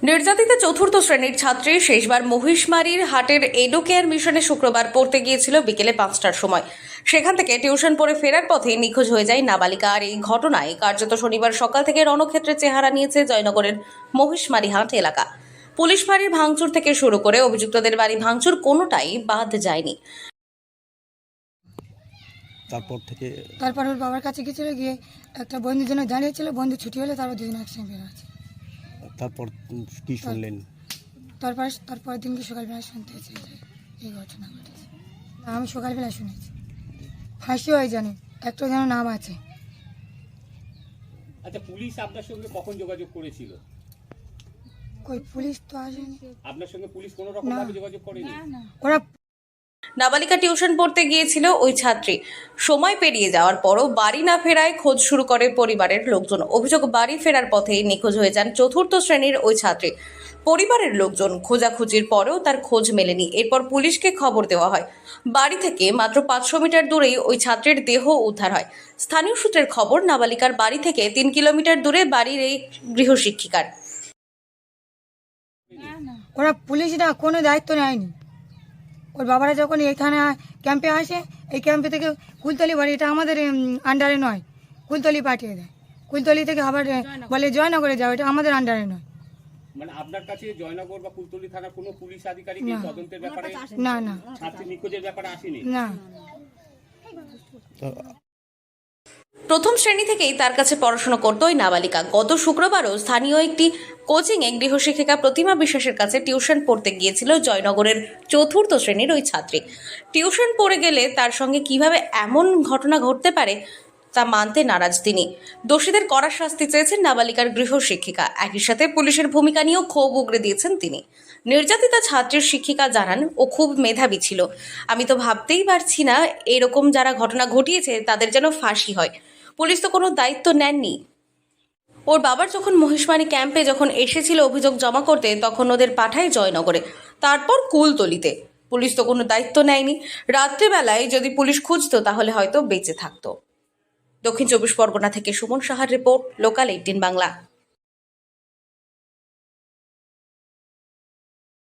নির্যাতিতা চতুর্থ শ্রেণীর ছাত্রী শেষবার মহিষমারীর হাটের এডো কেয়ার মিশনে শুক্রবার পড়তে গিয়েছিল বিকেলে 5টার সময়। সেখান থেকে টিউশন পড়ে ফেরার পথে নিখোঁজ হয়ে যায় নাবালিকা। আর এই ঘটনায় কার্যত শনিবার সকাল থেকে রণক্ষেত্রে চেহারা নিয়েছে জয়নগরের মহিষমারী হাট এলাকা। পুলিশ ফাঁড়ির ভাঙচুর থেকে শুরু করে অভিযুক্তদের বাড়ি ভাঙচুর কোনোটাই বাদ যায়নি। তারপর ওর বাবার কাছে গেছিল, গিয়ে একটা বন্ধুর জন্য দাঁড়িয়েছিল, বন্ধু ছুটি হলে তারপর দুজন একসঙ্গে বের আছে। তারপর কি শুনলেন? তারপর দিনকে সকালবেলা শুনতে হয়েছে এই ঘটনা ঘটেছে। আমি সকালবেলা শুনেছি, ফাঁসি হয় জানি একটা যেন নাম আছে। আচ্ছা, পুলিশ আপনার সঙ্গে কখন যোগাযোগ করেছিল? কই পুলিশ তো আসেনি। আপনার সঙ্গে পুলিশ কোনো রকম ভাবে যোগাযোগ করেনি? ওরা নাবালিকা টিউশন পড়তে গিয়েছিল ওই ছাত্রী। সময় পেরিয়ে যাওয়ার পরও বাড়ি না ফেরায় খোঁজ শুরু করে পরিবারের লোকজন। অভিযোগ, বাড়ি ফেরার পথেই নিখোঁজ হয়ে যান চতুর্থ শ্রেণীর ওই ছাত্রী। পরিবারের লোকজন খোঁজাখুঁজির পরেও তার খোঁজ মেলেনি। এরপর পুলিশকে খবর দেওয়া হয়। বাড়ি থেকে মাত্র 500 মিটার দূরেই ওই ছাত্রীর দেহ উদ্ধার হয়। স্থানীয় সূত্রের খবর, নাবালিকার বাড়ি থেকে 3 কিলোমিটার দূরে বাড়ির এই গৃহশিক্ষিকার। ওরা পুলিশরা কোনো দায়িত্ব নেয়নি। ওর বাবারা যখন এখানে ক্যাম্পে আসে, এই ক্যাম্পে থেকে কুলতলি বাড়ি, এটা আমাদের আন্ডারে নয়, কুলতলি পাঠিয়ে দেয়। কুলতলি থেকে আবার বলে জয়নগরে যাও, এটা আমাদের আন্ডারে নয়। মানে আপনার কাছে জয়নগর বা কুলতলি থানার কোনো পুলিশ আধিকারিক এই তদন্তের ব্যাপারে, না না ছাত্রী নিখোঁজের ব্যাপারে আসেনি? না, প্রথম শ্রেণী থেকেই তার কাছে পড়াশোনা করত ওই নাবালিকা। গত শুক্রবারও স্থানীয় একটি কোচিংয়ে গৃহশিক্ষিকা প্রতিমা বিশ্বাসের কাছে টিউশন পড়তে গিয়েছিল জয়নগরের চতুর্থ শ্রেণীর ওই ছাত্রী। টিউশন পড়ে গেলে তার সঙ্গে কিভাবে এমন ঘটনা ঘটতে পারে তা মানতে নারাজ তিনি। দোষীদের কড়া শাস্তি চেয়েছেন নাবালিকার গৃহশিক্ষিকা। একই সাথে পুলিশের ভূমিকা নিয়েও ক্ষোভ উগরে দিয়েছেন তিনি। নির্যাতিতা ছাত্রীর শিক্ষিকা জানান, ও খুব মেধাবী ছিল। আমি তো ভাবতেই পারছি না এরকম যারা ঘটনা ঘটিয়েছে তাদের যেন ফাঁসি হয়। পুলিশ তো কোনো দায়িত্ব নেননি। ওর বাবার যখন মহিষমারী ক্যাম্পে যখন এসেছিল অভিযোগ জমা করতে, তখন ওদের পাঠায় জয়নগরে, তারপর কুলতলিতে। পুলিশ তো কোনো দায়িত্ব নেয়নি। রাত্রেবেলায় যদি পুলিশ খুঁজতো তাহলে হয়তো বেঁচে থাকতো। দক্ষিণ 24 পরগনা থেকে সুমন সাহার রিপোর্ট, লোকাল 18 বাংলা।